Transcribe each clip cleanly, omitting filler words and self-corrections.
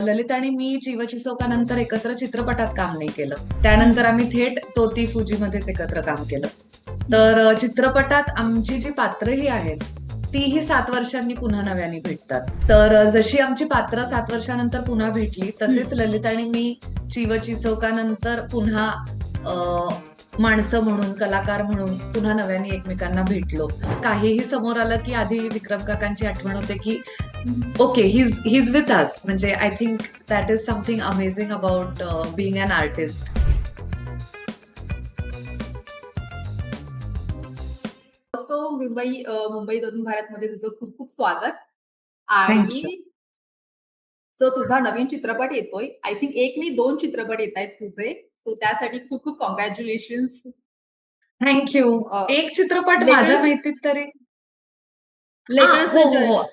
ललित आणि मी जीवचिसोकानंतर एकत्र चित्रपटात काम नाही केलं. त्यानंतर आम्ही थेट तोती फुजीमध्येच एकत्र काम केलं. तर चित्रपटात आमची जी पात्रही आहेत तीही 7 वर्षांनी पुन्हा नव्याने भेटतात. तर जशी आमची पात्र 7 वर्षानंतर पुन्हा भेटली तसेच ललित आणि मी जीवचिसोकानंतर पुन्हा माणसं म्हणून, कलाकार म्हणून पुन्हा नव्याने एकमेकांना भेटलो. काहीही समोर आलं की आधी विक्रम काकांची आठवण होते की ओके, he's with us. म्हणजे I think that is something amazing about being an artist. So Mumbai तरुण भारतमध्ये तुझं खूप खूप स्वागत. थँक्यू. आणि सो तुझा नवीन चित्रपट येतोय. आय थिंक एक नाही 2 चित्रपट येत आहेत तुझे. सो त्यासाठी खूप खूप कॉंग्रॅच्युलेशन्स. थँक्यू. एक चित्रपट माझ्या लेटर्स माहितीत तरी लेटर्स हो, अ हो, हो. जज.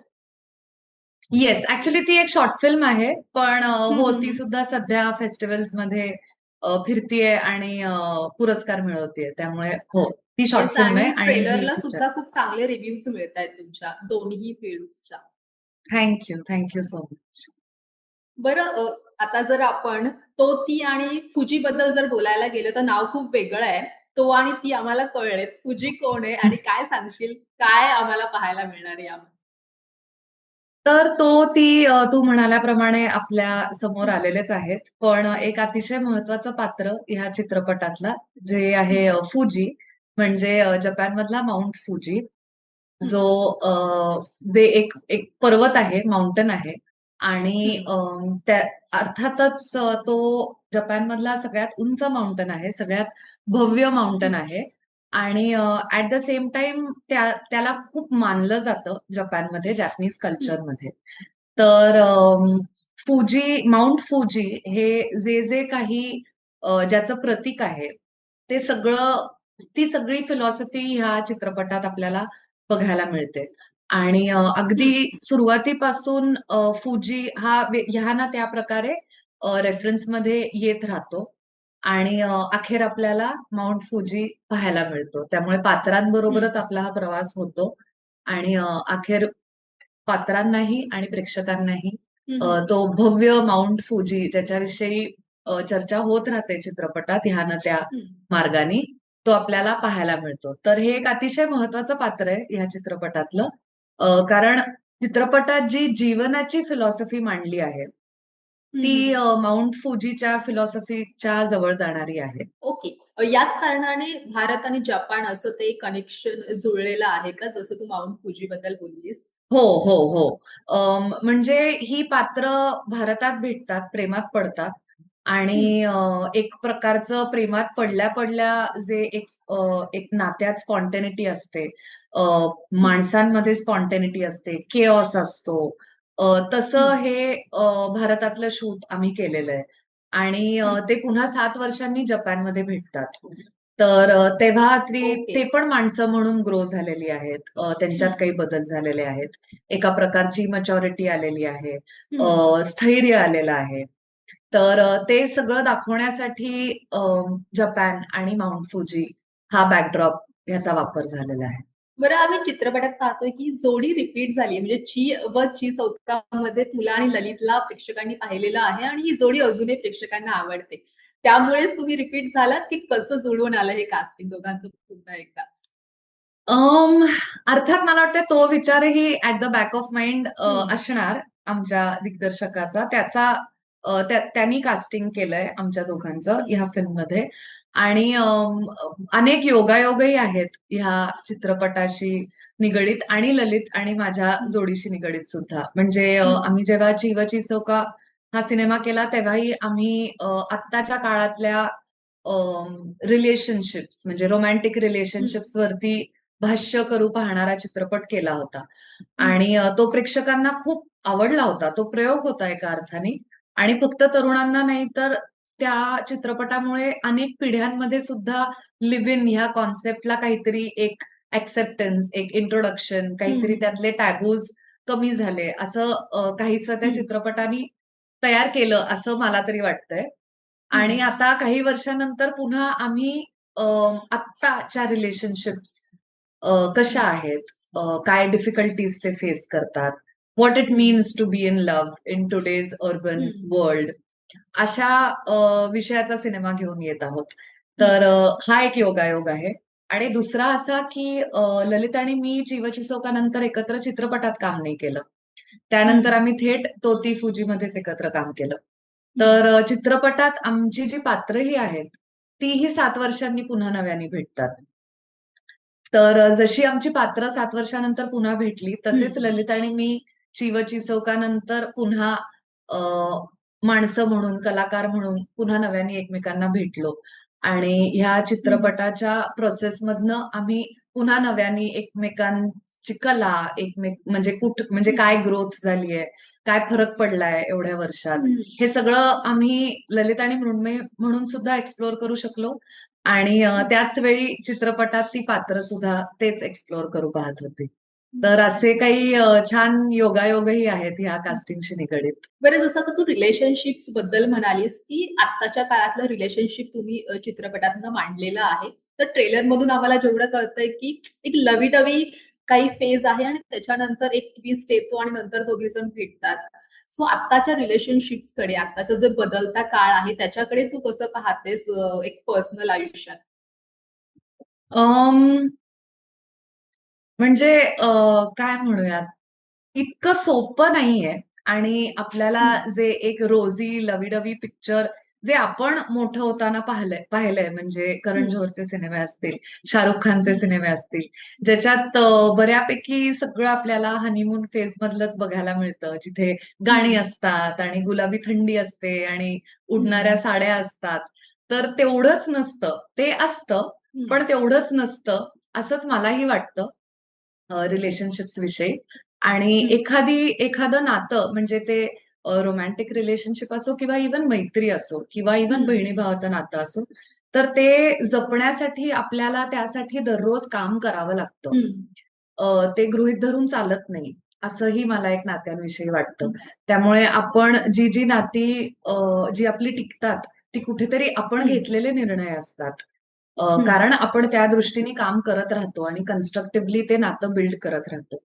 येस, ऍक्च्युली ती एक शॉर्ट फिल्म आहे. पण हो, ती हं. सुद्धा सध्या फेस्टिवल्समध्ये फिरतीये आणि पुरस्कार मिळवतीये. त्यामुळे हो, ती शॉर्ट येस, फिल्म आहे आणि आणि ही ट्रेलरला पिक्चर. सुद्धा खूप चांगले रिव्ह्यूज मिळतायत तुमच्या दोन्ही फिल्म्सच्या. थँक्यू. Thank you so much. बरं, आता जर आपण तो, ती आणि फुजीबद्दल जर बोलायला गेलं तर नाव खूप वेगळं आहे. तो आणि ती आम्हाला कळलेत. फुजी कोण आहे आणि काय सांगशील? काय आम्हाला पाहायला मिळणार आहे यामध्ये? तर तू म्हणाल्याप्रमाणे आपल्या समोर आलेलेच आहेत. पण एक अतिशय महत्वाचं पात्र ह्या चित्रपटातला जे आहे फुजी, म्हणजे जपानमधला माउंट फुजी, हं, जो अ, जे एक एक पर्वत आहे, माउंटन आहे. आणि हं, त्या अर्थातच तो जपानमधला सगळ्यात उंच माउंटन आहे, सगळ्यात भव्य माउंटन हं, आहे. आणि ऍट द सेम टाइम त्याला खूप मानलं जातं जपानमध्ये, जॅपनीज हं, कल्चरमध्ये. तर माउंट फुजी हे जे जे काही ज्याचं प्रतीक आहे ते सगळं, ती सगळी फिलॉसॉफी ह्या चित्रपटात आपल्याला बघायला मिळते. आणि अगदी हं, सुरुवातीपासून फुजी ह्या ना त्या प्रकारे रेफरन्समध्ये येत राहतो. आणि अखेर आपल्याला माउंट फुजी पाहायला मिळतो. त्यामुळे हं, पात्रांबरोबरच आपला हा प्रवास होतो. आणि अखेर पात्रांनाही आणि प्रेक्षकांनाही हं, हं, तो भव्य माउंट फुजी ज्याच्याविषयी चर्चा होत राहते चित्रपटात ह्या ना त्या हं. मार्गाने, तो आपल्याला पाहायला मिळतो. तर हे एक अतिशय महत्वाचं पात्र आहे ह्या चित्रपटातलं. कारण चित्रपटात जी जीवनाची फिलॉसॉफी मांडली आहे, हं, ती हं, हं. माउंट फुजीच्या फिलॉसॉफीच्या जवळ जाणारी आहे. ओके. याच कारणाने भारत आणि जपान असं ते कनेक्शन जुळलेलं आहे का? जसं तू माउंट फुजीबद्दल बोललीस? हो, हो, हो. म्हणजे ही पात्र भारतात भेटतात, प्रेमात पडतात. हं, आणि एक प्रकारचं प्रेमात पडल्या-पडल्या जे एक नात्यात स्पॉन्टेनिटी असते, अ, हं, माणसांमध्ये स्पॉन्टेनिटी असते, केओस असतो. तसं हं. हे भारतातलं शूट आम्ही केलेलं आहे. आणि हं. ते पुन्हा 7 वर्षांनी जपानमध्ये भेटतात. तर तेव्हा ओके. ते पण माणसं म्हणून ग्रो झालेली आहेत. त्यांच्यात हं, काही बदल झालेले आहेत. एका प्रकारची मॅच्युरिटी आलेली आहे. हं. स्थैर्य आलेलं आहे. तर ते सगळं दाखवण्यासाठी जपान आणि माउंट फुजी हा बॅकड्रॉप ह्याचा वापर झालेला आहे. बरं, आम्ही चित्रपटात पाहतोय की जोडी रिपीट झाली, म्हणजे ची व ची चौकामध्ये तुला आणि ललितला प्रेक्षकांनी पाहिलेलं आहे आणि ही जोडी अजूनही प्रेक्षकांना आवडते. त्यामुळेच तुम्ही रिपीट झालात की कसं जुळून आलं हे कास्टिंग दोघांचं पुन्हा एकदा? अं, अर्थात मला वाटतं तो विचारही at the back of mind हं, असणार आमच्या दिग्दर्शकाचा. त्यांनी कास्टिंग केलंय आमच्या दोघांचं हं, ह्या फिल्ममध्ये. आणि अनेक योगायोगही आहेत ह्या चित्रपटाशी निगडीत आणि ललित आणि माझ्या हं, जोडीशी निगडीत सुद्धा. म्हणजे हं, आम्ही जेव्हा चिव चिचोका हा सिनेमा केला तेव्हाही आम्ही आत्ताच्या काळातल्या रिलेशनशिप्स म्हणजे रोमॅन्टिक हं, रिलेशनशिप्स वरती भाष्य करू पाहणारा चित्रपट केला होता. हं, आणि तो प्रेक्षकांना खूप आवडला होता. तो प्रयोग होता एका अर्थाने. आणि फक्त तरुणांना नाही तर त्या चित्रपटामुळे अनेक पिढ्यांमध्ये सुद्धा लिव्ह इन ह्या कॉन्सेप्टला काहीतरी एक ऍक्सेप्टन्स, एक इंट्रोडक्शन, हं, काहीतरी हं, त्यातले टॅबूज कमी झाले असं काहीसं त्या हं, चित्रपटाने तयार केलं असं मला तरी वाटतंय. हं, आणि आता काही वर्षानंतर पुन्हा आम्ही आत्ताच्या रिलेशनशिप्स कशा हं, आहेत, काय डिफिकल्टीज ते फेस करतात, what it hmm, means to be in love in today's urban hmm, world, अशा विषयाचा सिनेमा घेऊन येत आहोत. हं, तर हा एक योगायोग आहे. आणि दुसरा असा की ललित आणि मी जीवचिसोकानंतर एकत्र चित्रपटात काम नाही केलं. त्यानंतर हं, आम्ही थेट तोती फुजीमध्येच एकत्र काम केलं. हं, तर चित्रपटात आमची जी पात्रही आहेत, तीही 7 वर्षांनी पुन्हा नव्याने भेटतात. तर जशी आमची पात्र 7 वर्षानंतर पुन्हा भेटली, तसेच हं, ललित आणि मी चिवचिसोकानंतर पुन्हा अ, माणसं म्हणून, कलाकार म्हणून पुन्हा नव्याने एकमेकांना भेटलो. आणि ह्या हं, चित्रपटाच्या प्रोसेसमधनं आम्ही पुन्हा नव्याने एकमेकांची कला, म्हणजे हं, काय ग्रोथ झालीये, काय फरक पडलाय एवढ्या वर्षात, हं. हे सगळं आम्ही ललित आणि मृण्मयी म्हणून सुद्धा एक्सप्लोर करू शकलो. आणि त्याच वेळी चित्रपटात ती पात्र सुद्धा तेच एक्सप्लोर करू पाहत होती. तर असे काही छान योगायोगही आहेत ह्या कास्टिंगशी निगडीत. बरं, जसं आता तू रिलेशनशिप्स बद्दल म्हणालीस, की आत्ताच्या काळातलं रिलेशनशिप तुम्ही चित्रपटातनं मांडलेलं आहे. तर ट्रेलरमधून आम्हाला जेवढं कळतंय, की एक लव्ही-डव्ही काही फेज आहे आणि त्याच्यानंतर एक ट्विस्ट येतो आणि नंतर दोघे जण भेटतात. सो आत्ताच्या रिलेशनशिप्सकडे, आत्ताचा जो बदलता काळ आहे, त्याच्याकडे तू कसं पाहतेस एक पर्सनल आयुष्यात? अं, म्हणजे काय म्हणूयात, इतकं सोपं नाहीये. आणि आपल्याला हं, जे एक रोजी लव्ही-डव्ही पिक्चर जे आपण मोठं होताना पाहिलंय म्हणजे करण हं, जोहरचे सिनेमे असतील, शाहरुख खानचे हं, सिनेमे असतील, ज्याच्यात बऱ्यापैकी सगळं आपल्याला हनीमून फेज मधलंच बघायला मिळतं. जिथे गाणी हं, असतात आणि गुलाबी थंडी असते आणि उडणाऱ्या हं, साड्या असतात. तर तेवढंच नसतं. ते असतं, हं, पण तेवढंच नसतं, असंच मलाही वाटतं. रिलेशनशिप्स विषयी. आणि हं, एखादं नातं म्हणजे ते रोमॅन्टिक रिलेशनशिप असो किंवा इव्हन मैत्री असो किंवा इव्हन हं, बहिणी-भावाचं नातं असो, तर ते जपण्यासाठी आपल्याला त्यासाठी दररोज काम करावं लागतं. हं, ते गृहीत धरून चालत नाही, असंही मला एक नात्यांविषयी वाटतं. त्यामुळे आपण जी नाती जी आपली टिकतात, ती कुठेतरी आपण हं, घेतलेले निर्णय असतात. हं, कारण आपण त्या दृष्टीने काम करत राहतो आणि कन्स्ट्रक्टिव्हली ते नातं बिल्ड करत राहतो.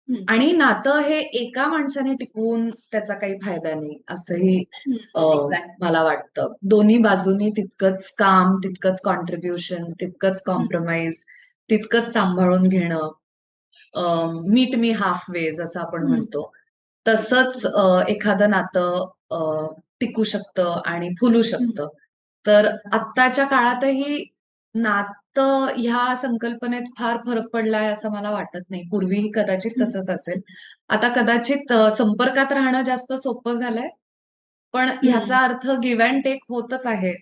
हं, आणि नातं हे एका माणसाने टिकवून त्याचा काही फायदा नाही, असंही हं, अ, एक्झॅक्ट. मला वाटतं. दोन्ही बाजूनी तितकंच काम, तितकंच कॉन्ट्रिब्युशन, तितकंच हं, कॉम्प्रोमाइज, तितकंच सांभाळून घेणं. मीट मी हाल्फ वे जसं आपण हं, म्हणतो. तसंच एखादं नातं टिकू शकतं आणि फुलू हं, शकतं. तर आत्ताच्या काळातही नातं ह्या संकल्पनेत फार फरक पडलाय असं मला वाटत नाही. पूर्वीही कदाचित हं, तसंच असेल. आता कदाचित संपर्कात राहणं जास्त सोपं झालंय. पण हं, ह्याचा अर्थ गिव्ह अँड टेक होतच आहे,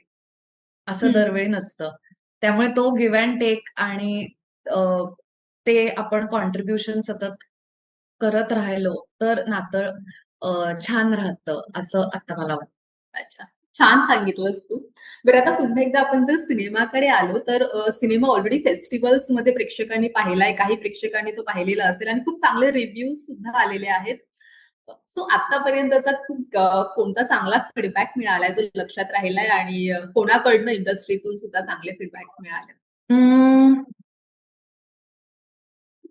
असं हं, दरवेळी नसतं. त्यामुळे तो गिव्ह अँड टेक आणि अ, ते आपण कॉन्ट्रिब्युशन सतत करत राहिलो, तर नातं छान राहतं, असं आता मला वाटतं. अच्छा. छान सांगितलंस तू. बरं, आता पुन्हा एकदा आपण जर सिनेमाकडे आलो, तर सिनेमा ऑलरेडी फेस्टिव्हल्समध्ये प्रेक्षकांनी पाहिलाय. काही प्रेक्षकांनी तो पाहिलेला असेल आणि खूप चांगले रिव्ह्यूज सुद्धा आलेले आहेत. सो आतापर्यंतचा खूप कोणता चांगला फीडबॅक मिळालाय, जो लक्षात राहिलाय आणि कोणाकडनं इंडस्ट्रीतून सुद्धा चांगले फीडबॅक्स मिळाले? अं,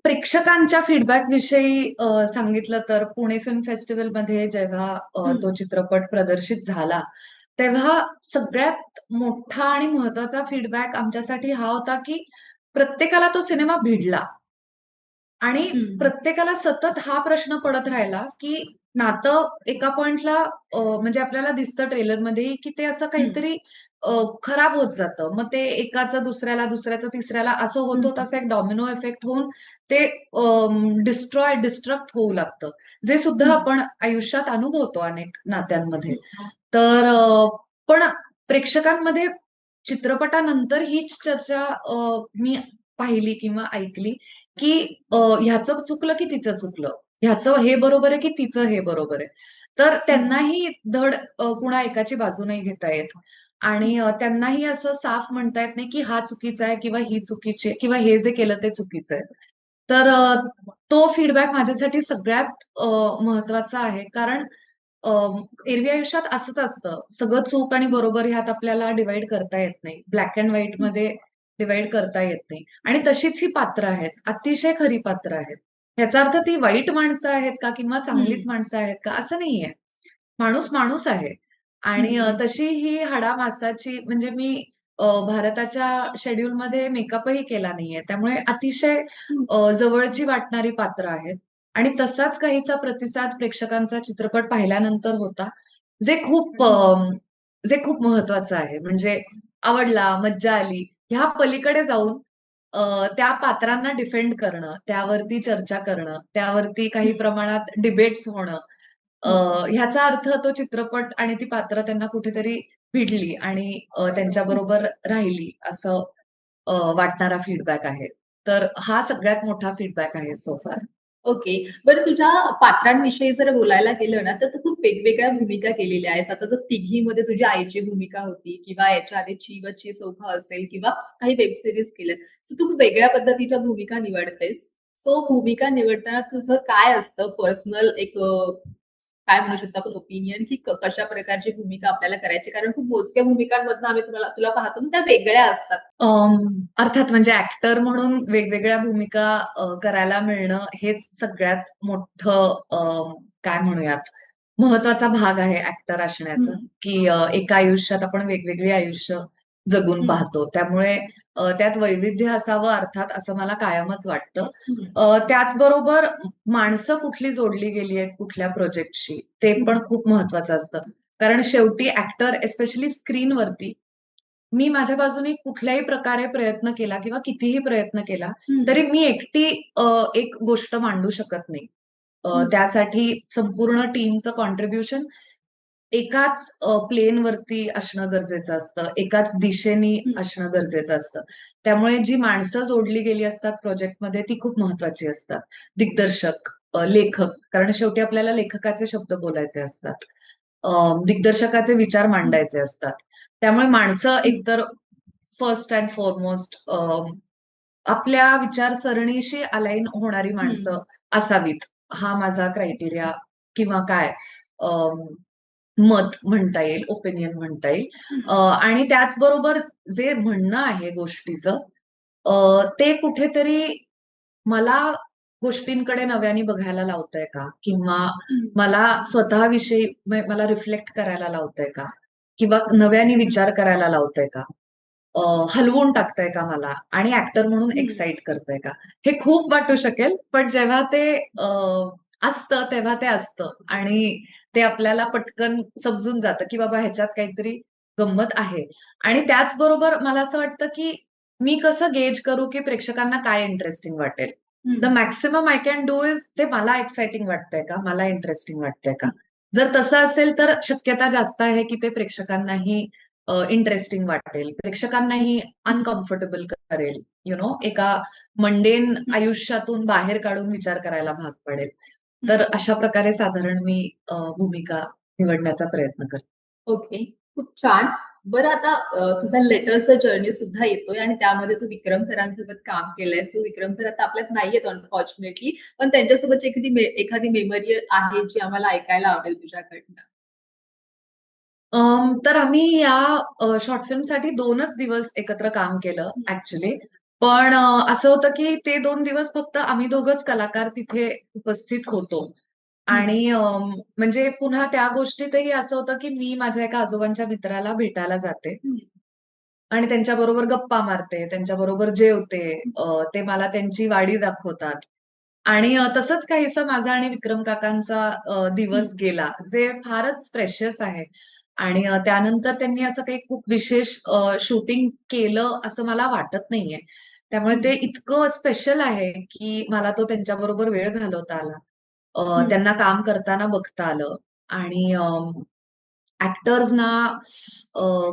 प्रेक्षकांच्या फीडबॅक विषयी सांगितलं तर पुणे फिल्म फेस्टिव्हलमध्ये जेव्हा हं, तो चित्रपट प्रदर्शित झाला, तेव्हा सगळ्यात मोठा आणि महत्वाचा फीडबॅक आमच्यासाठी हा होता, की प्रत्येकाला तो सिनेमा भिडला. आणि हं, प्रत्येकाला सतत हा प्रश्न पडत राहिला, की नातं एका पॉइंटला म्हणजे आपल्याला दिसतं ट्रेलरमध्येही, की ते असं हं, काहीतरी खराब होत जातं. मग ते एकाचं दुसऱ्याला, दुसऱ्याचं तिसऱ्याला असं हं, होत असा एक डॉमिनो इफेक्ट होऊन ते डिस्ट्रक्ट होऊ लागतं. जे सुद्धा हं, आपण आयुष्यात अनुभवतो अनेक नात्यांमध्ये. हं, तर पण प्रेक्षकांमध्ये चित्रपटानंतर हीच चर्चा मी पाहिली किंवा ऐकली, की ह्याचं चुकलं की तिचं चुकलं. ह्याचं हे बरोबर आहे की तिचं हे बरोबर आहे. तर हं, त्यांनाही धड कुणा एकाची बाजू नाही घेता येत. आणि हं, त्यांनाही असं साफ म्हणता येत नाही की हा चुकीचा आहे किंवा ही चुकीची आहे किंवा हे जे केलं ते चुकीचं आहे. तर तो फीडबॅक माझ्यासाठी सगळ्यात महत्वाचा आहे. कारण अ, एरवी आयुष्यात असंच असतं. सगळं चूक आणि बरोबर ह्यात आपल्याला डिव्हाईड करता येत नाही. ब्लॅक एंड व्हाईटमध्ये डिव्हाईड करता येत नाही. आणि तशीच ही पात्र आहेत. अतिशय खरी पात्र आहेत. ह्याचा अर्थ ती वाईट माणसं आहेत का किंवा हं, चांगलीच माणसं आहेत का असं नाहीये. माणूस माणूस आहे. हं, आणि हं, तशी ही हाडामासाची म्हणजे मी भारताच्या शेड्यूलमध्ये मेकअपही केला नाहीये. त्यामुळे अतिशय हं, जवळची वाटणारी पात्र आहेत. आणि तसाच काहीसा प्रतिसाद प्रेक्षकांचा चित्रपट पाहिल्यानंतर होता. जे खूप हं, जे खूप महत्वाचं आहे. म्हणजे आवडला, मज्जा आली. ह्या पलीकडे जाऊन त्या पात्रांना डिफेंड करणं, त्यावरती चर्चा करणं, त्यावरती काही हं, प्रमाणात डिबेट्स होणं, अ, हं. ह्याचा अर्थ तो चित्रपट आणि ती पात्र त्यांना कुठेतरी भिडली आणि त्यांच्याबरोबर राहिली असं वाटणारा फीडबॅक आहे. तर हा सगळ्यात मोठा फीडबॅक आहे सो फार. ओके. बरं तुझ्या पात्रांविषयी जर बोलायला गेलं ना, तर तू खूप वेगवेगळ्या भूमिका केलेल्या आहेस. आता जर तिघीमध्ये तुझी आईची भूमिका होती किंवा याच्या आधी ची चोखा असेल किंवा काही वेब सीरीज केल्यात. सो तू खूप वेगळ्या पद्धतीच्या भूमिका निवडतेस. सो भूमिका निवडताना तुझं काय असतं पर्सनल एक काय म्हणू शकतो आपण ओपिनियन की कशा प्रकारची भूमिका आपल्याला करायची? कारण खूप मोजक्या भूमिकांमधनं आम्ही तुला पाहतो, पण त्या वेगळ्या असतात. अर्थात म्हणजे ॲक्टर म्हणून वेगवेगळ्या भूमिका करायला मिळणं हेच सगळ्यात मोठं काय म्हणूयात महत्वाचा भाग आहे ॲक्टर असण्याचा, हं, की एका आयुष्यात आपण वेगवेगळी आयुष्य जगून हं, पाहतो. त्यामुळे त्यात वैविध्य असावं अर्थात असं मला कायमच वाटतं. हं, त्याचबरोबर माणसं कुठली जोडली गेली आहेत कुठल्या प्रोजेक्टशी ते हं, पण खूप महत्वाचं असतं. कारण शेवटी ॲक्टर स्पेशली स्क्रीनवरती मी माझ्या बाजूने कुठल्याही प्रकारे प्रयत्न केला किंवा कितीही प्रयत्न केला, हं, तरी मी एकटी एक गोष्ट मांडू शकत नाही. हं, त्यासाठी संपूर्ण टीमचं कॉन्ट्रिब्युशन एकाच प्लेनवरती असणं गरजेचं असतं. एकाच दिशेने हं, असणं गरजेचं असतं. त्यामुळे जी माणसं जोडली गेली असतात प्रोजेक्टमध्ये ती खूप महत्वाची असतात. दिग्दर्शक, लेखक कारण शेवटी आपल्याला लेखकाचे शब्द बोलायचे असतात. अ, दिग्दर्शकाचे विचार हं, मांडायचे असतात. त्यामुळे माणसं हं, एकतर फर्स्ट अँड फॉरमोस्ट आपल्या विचारसरणीशी अलाईन होणारी हं, माणसं असावीत. हा माझा क्रायटेरिया किंवा काय मत म्हणता येईल, ओपिनियन म्हणता येईल. हं, आणि त्याचबरोबर जे म्हणणं आहे गोष्टीचं ते कुठेतरी मला गोष्टींकडे नव्याने बघायला लावतंय का? किंवा हं, मला स्वतःविषयी मला रिफ्लेक्ट करायला लावतंय का? किंवा नव्याने हं, विचार करायला लावतंय का? हलवून टाकतंय का मला? आणि ॲक्टर म्हणून हं, एक्साईट करतंय का? हे खूप वाटू शकेल, पण जेव्हा ते असतं तेव्हा ते असतं आणि ते आपल्याला पटकन समजून जातं, की बाबा ह्याच्यात काहीतरी गंमत आहे. आणि त्याचबरोबर मला असं वाटतं, की मी कसं गेज करू, की प्रेक्षकांना काय इंटरेस्टिंग वाटेल? द हं, maximum I can do is ते मला एक्साइटिंग वाटतंय का? मला इंटरेस्टिंग वाटतंय का? जर तसं असेल तर शक्यता जास्त आहे, की ते प्रेक्षकांनाही इंटरेस्टिंग वाटेल. प्रेक्षकांनाही अनकम्फर्टेबल करेल. एका मंडेन हं, आयुष्यातून बाहेर काढून विचार करायला भाग पडेल. तर हं. अशा प्रकारे साधारण मी भूमिका निवडण्याचा प्रयत्न करते. ओके. खूप छान. बरं आता तुझा लेटर्सचा जर्नी सुद्धा येतोय आणि त्यामध्ये तू विक्रम सरांसोबत काम केलंय. सो विक्रम सर आता आपल्यात नाहीयेत अनफॉर्च्युनेटली. पण त्यांच्यासोबतची एखादी मेमरी आहे जी आम्हाला ऐकायला आवडेल तुझ्याकडनं? तर आम्ही या शॉर्ट फिल्मसाठी 2च दिवस एकत्र काम केलं हं, ॲक्चुअली. पण असं होतं की ते 2 दिवस फक्त आम्ही दोघंच कलाकार तिथे उपस्थित होतो. हं, आणि म्हणजे पुन्हा त्या गोष्टीतही असं होतं की मी माझ्या एका आजोबांच्या मित्राला भेटायला जाते हं, आणि त्यांच्याबरोबर गप्पा मारते, त्यांच्याबरोबर जेवते. हं, ते मला त्यांची वाडी दाखवतात. आणि तसंच काहीसं माझा आणि विक्रम काकांचा हं, दिवस गेला, जे फारच प्रेशियस आहे. आणि त्यानंतर त्यांनी असं काही खूप विशेष शूटिंग केलं असं मला वाटत नाहीये. त्यामुळे हं, ते इतकं स्पेशल आहे, की मला तो त्यांच्याबरोबर वेळ घालवता आला. हं, त्यांना काम करताना बघता आलं आणि ॲक्टर्सना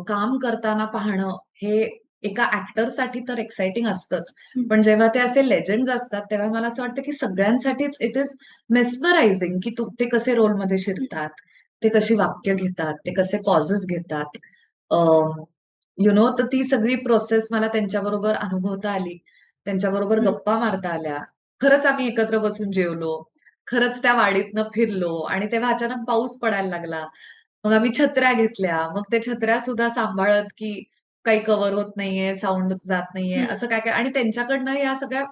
काम करताना पाहणं हे एका ॲक्टरसाठी तर एक्साइटिंग असतंच. हं, पण जेव्हा ते असे लेजेंड्स असतात, तेव्हा मला असं वाटतं, की सगळ्यांसाठीच इट इस मेस्मरायझिंग, की ते कसे रोलमध्ये हं, शिरतात, ते कशी वाक्य घेतात, ते कसे पॉजेस घेतात. तर ती सगळी प्रोसेस मला त्यांच्याबरोबर अनुभवता आली. त्यांच्याबरोबर हं, गप्पा मारता आल्या. खरंच आम्ही एकत्र बसून जेवलो. खरंच त्या वाडीतनं फिरलो आणि तेव्हा अचानक पाऊस पडायला लागला. मग आम्ही छत्र्या घेतल्या. मग त्या छत्र्या सुद्धा सांभाळत, की काही कव्हर होत नाहीये, साउंड जात नाहीये, हं, असं काय-काय आणि त्यांच्याकडनं या सगळ्या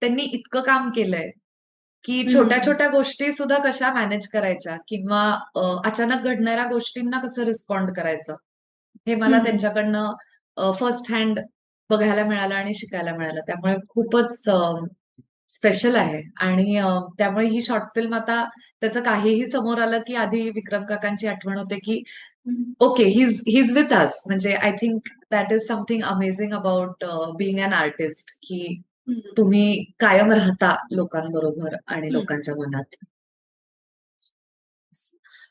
त्यांनी इतकं काम केलंय. की हं, छोट्या हं, छोट्या गोष्टी सुद्धा कशा मॅनेज करायच्या किंवा अचानक घडणाऱ्या गोष्टींना कसं रिस्पॉन्ड करायचं हे मला हं, हं. त्यांच्याकडनं फर्स्ट हँड बघायला मिळालं आणि शिकायला मिळालं. त्यामुळे खूपच स्पेशल आहे आणि त्यामुळे ही शॉर्ट फिल्म आता त्याचं काहीही समोर आलं की आधी विक्रम काकांची आठवण होते की हं, okay he is with us. म्हणजे I think that is something amazing about being an artist की हं, तुम्ही कायम राहता लोकांबरोबर आणि हं. लोकांच्या मनात.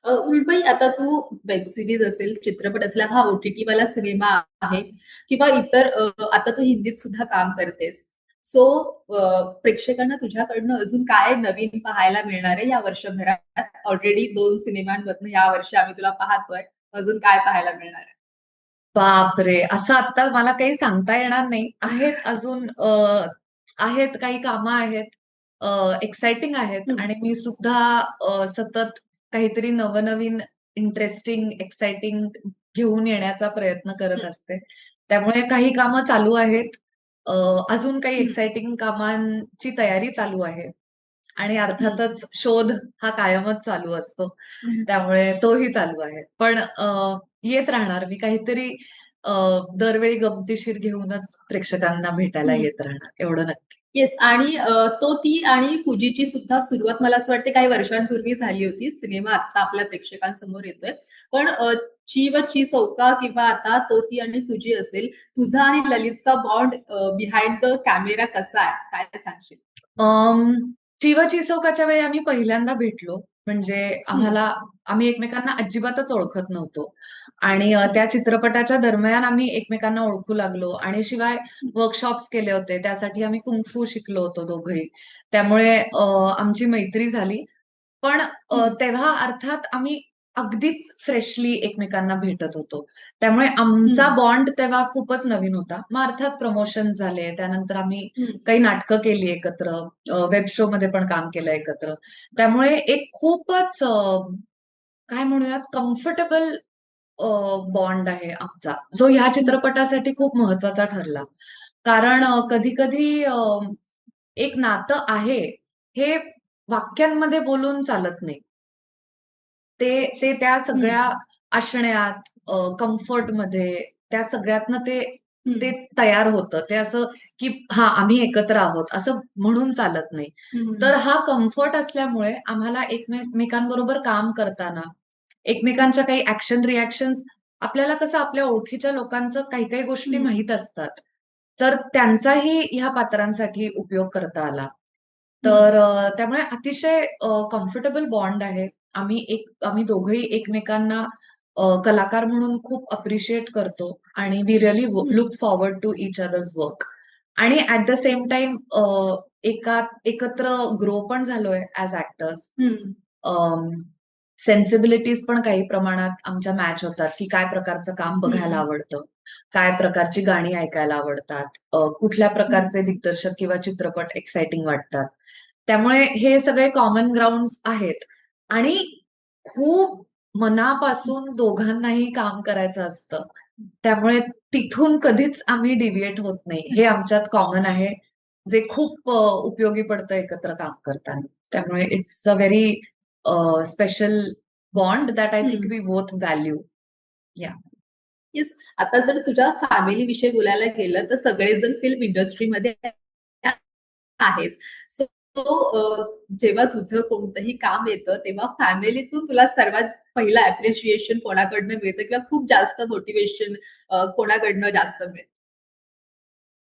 उलटबाई आता तू वेब सिरीज असेल, चित्रपट असेल, हा OTT वाला सिनेमा आहे किंवा इतर आता तू हिंदीत सुद्धा काम करतेस. सो प्रेक्षकांना तुझ्याकडनं अजून काय नवीन पाहायला मिळणार आहे या वर्षभरात? ऑलरेडी 2 सिनेमांमधनं यावर्षी आम्ही तुला पाहतोय. अजून काय पाहायला मिळणार आहे? बापरे! असं आता मला काही सांगता येणार नाही. आहेत अजून आहेत काही कामं आहेत. एक्साइटिंग आहेत हं, आणि मी सुद्धा सतत काहीतरी नवनवीन इंटरेस्टिंग, एक्साइटिंग घेऊन येण्याचा प्रयत्न करत हं, असते. त्यामुळे काही कामं चालू आहेत. अ, अजून काही हं, एक्साइटिंग कामांची तयारी चालू आहे आणि हं, अर्थातच शोध हा कायमच चालू असतो. हं, त्यामुळे तोही चालू आहे. पण येत राहणार. मी काहीतरी अ, दरवेळी गमतीशीर घेऊनच प्रेक्षकांना भेटायला हं. येत राहणार. एवढं नक्की. येस आणि तो ती आणि फुजीची सुद्धा सुरुवात मला असं वाटते काही वर्षांपूर्वी झाली होती. सिनेमा आत्ता आपल्या प्रेक्षकांसमोर येतोय. पण ची व ची चौका किंवा आता तो ती आणि फुजी असेल, तुझा आणि ललितचा बॉन्ड बिहाइंड द कॅमेरा कसा आहे? काय सांगशील? अं, चिव चिसोकाच्या वेळी आम्ही पहिल्यांदा भेटलो. म्हणजे हं, आम्ही एकमेकांना अजिबातच ओळखत नव्हतो. आणि हं, त्या चित्रपटाच्या दरम्यान आम्ही एकमेकांना ओळखू लागलो आणि शिवाय हं, वर्कशॉप्स केले होते. त्यासाठी आम्ही कुंग शिकलो होतो दोघंही. त्यामुळे आमची मैत्री झाली. पण हं, तेव्हा अर्थात आम्ही अगदीच फ्रेशली एकमेकांना भेटत होतो. त्यामुळे आमचा हं, बॉन्ड तेव्हा खूपच नवीन होता. मग अर्थात प्रमोशन झाले. त्यानंतर आम्ही हं, काही नाटकं केली एकत्र, वेब शोमध्ये पण काम केलं एकत्र. त्यामुळे एक खूपच काय म्हणूयात कम्फर्टेबल बॉन्ड आहे आमचा, जो ह्या हं, चित्रपटासाठी खूप महत्वाचा ठरला. कारण कधी-कधी एक नातं आहे, हे वाक्यांमध्ये बोलून चालत नाही. ते ते त्या सगळ्या हं, असण्यात, कम्फर्टमध्ये त्या सगळ्यातनं ते हं, ते तयार होतं. ते असं, की हां, आम्ही एकत्र आहोत असं म्हणून चालत नाही. हं, तर हा कम्फर्ट असल्यामुळे आम्हाला एकमेकांबरोबर काम करताना, एकमेकांच्या काही ॲक्शन रिएक्शन्स आपल्याला कसं आपल्या ओळखीच्या लोकांचं काही-काही गोष्टी हं, माहीत असतात. तर त्यांचाही ह्या पात्रांसाठी उपयोग करता आला. हं, तर त्यामुळे अतिशय कम्फर्टेबल बॉन्ड आहे. आम्ही दोघंही एकमेकांना कलाकार म्हणून खूप अप्रिशिएट करतो आणि we really hmm, look forward to each other's work आणि ॲट द सेम टाईम एकत्र ग्रो पण झालोय ॲज ॲक्टर्स. हं, सेन्सिबिलिटीज पण काही प्रमाणात आमच्या मॅच होतात, की काय प्रकारचं काम बघायला हं, आवडतं, काय प्रकारची गाणी ऐकायला आवडतात, कुठल्या हं, प्रकारचे दिग्दर्शक किंवा चित्रपट एक्साइटिंग वाटतात. त्यामुळे हे सगळे कॉमन ग्राउंड्स आहेत आणि खूप मनापासून दोघांनाही काम करायचं असतं. त्यामुळे तिथून कधीच आम्ही डिव्हिएट होत नाही. हे आमच्यात कॉमन आहे, जे खूप उपयोगी पडतं एकत्र काम करताना. त्यामुळे it's a very special bond that I think हं. We both value. Yeah. Yes. आता जर तुझ्या फॅमिली विषयी बोलायला गेलं तर सगळेजण फिल्म इंडस्ट्रीमध्ये आहेत. सो जेव्हा तुझं कोणतंही काम येतं तेव्हा फॅमिलीतून तुला सर्वात पहिलं अप्रिशिएशन कोणाकडनं मिळतं किंवा खूप जास्त मोटिवेशन कोणाकडनं जास्त मिळतं?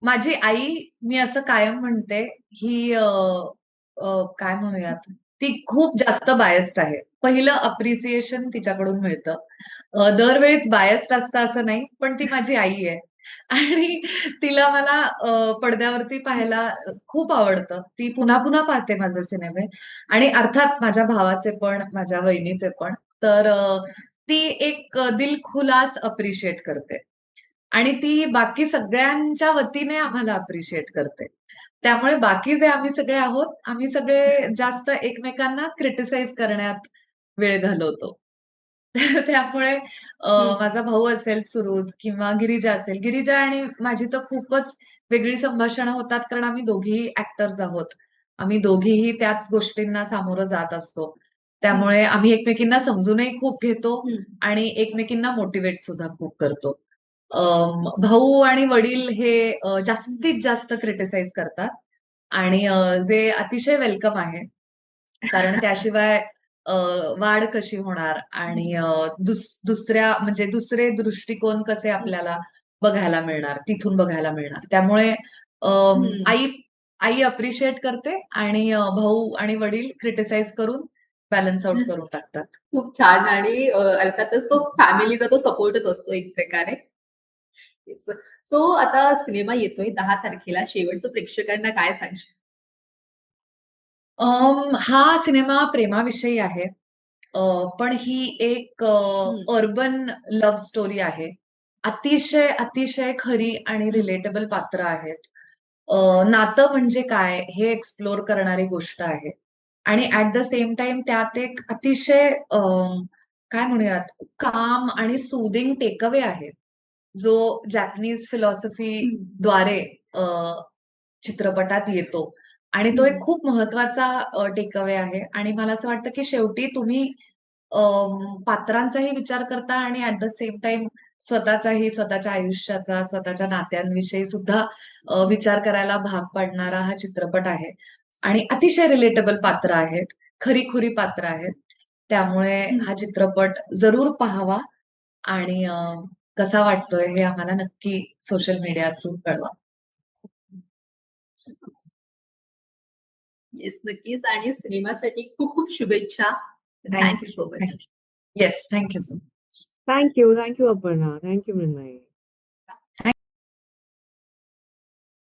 माझी आई, मी असं कायम म्हणते, ही काय म्हणूयात, ती खूप जास्त बायस्ड आहे. पहिलं अप्रिसिएशन तिच्याकडून मिळतं. दरवेळीच बायस्ड असतं असं नाही, पण ती माझी आई आहे. आणि तिला मला पडद्यावरती पाहायला खूप आवडतं. ती पुन्हा-पुन्हा पाहते माझे सिनेमे आणि अर्थात माझ्या भावाचे पण, माझ्या वहिनीचे पण. तर ती एक दिलखुलास अप्रिशिएट करते. आणि ती बाकी सगळ्यांच्या वतीने आम्हाला अप्रिशिएट करते. त्यामुळे बाकी जे आम्ही सगळे आहोत, आम्ही सगळे जास्त एकमेकांना क्रिटिसाइज करण्यात वेळ घालवतो. त्यामुळे हं, माझा भाऊ असेल सुहृद किंवा गिरिजा असेल. गिरिजा आणि माझी तर खूपच वेगळी संभाषणं होतात कारण आम्ही दोघीही ॲक्टर्स आहोत. आम्ही दोघीही त्याच गोष्टींना सामोरं जात असतो. हं, त्यामुळे आम्ही एकमेकींना समजूनही खूप घेतो हं. आणि एकमेकींना मोटिव्हेट सुद्धा खूप करतो. भाऊ आणि वडील हे जास्तीत जास्त क्रिटिसाइज करतात आणि जे अतिशय वेलकम आहे. कारण त्याशिवाय अ, वाढ कशी होणार आणि दुसऱ्या म्हणजे दुसरे दृष्टिकोन कसे आपल्याला बघायला मिळणार, तिथून बघायला मिळणार. त्यामुळे हं. आई आई अप्रिशिएट करते आणि भाऊ आणि वडील क्रिटिसाइज करून बॅलन्स आउट करून टाकतात. खूप छान आणि अर्थातच तो फॅमिलीचा तो सपोर्टच असतो एक प्रकारे. येस. सो आता सिनेमा येतोय 10 तारखेला. शेवटचं प्रेक्षकांना काय सांगशील? हा सिनेमा प्रेमाविषयी आहे. अ, पण ही एक हं, अर्बन लव्ह स्टोरी आहे. अतिशय खरी आणि हं, रिलेटेबल पात्र आहेत. नातं म्हणजे काय हे एक्सप्लोर करणारी गोष्ट आहे. आणि ॲट द सेम टाईम त्यात एक अतिशय काय म्हणूयात काम आणि सूदिंग टेकअवे आहे. जो जॅपनीज हं, फिलॉसॉफीद्वारे अ, चित्रपटात येतो आणि तो एक हं, खूप महत्वाचा टेकअवे आहे आणि मला असं वाटतं, की शेवटी तुम्ही पात्रांचाही विचार करता आणि ॲट द सेम टाईम स्वतःच्या आयुष्याचा, स्वतःच्या नात्यांविषयी सुद्धा विचार करायला भाग पाडणारा हा चित्रपट आहे आणि अतिशय रिलेटेबल पात्र आहेत, खरी-खुरी पात्र आहेत. त्यामुळे हं. हा चित्रपट जरूर पाहावा आणि कसा वाटतोय हे आम्हाला नक्की सोशल मीडिया थ्रू कळवा. येस, नक्कीच आणि सिनेमासाठी खूप खूप शुभेच्छा. Thank thank you so you. Much. Yes, thank you so Thank you, Aparna. Thank you, Mrinmay.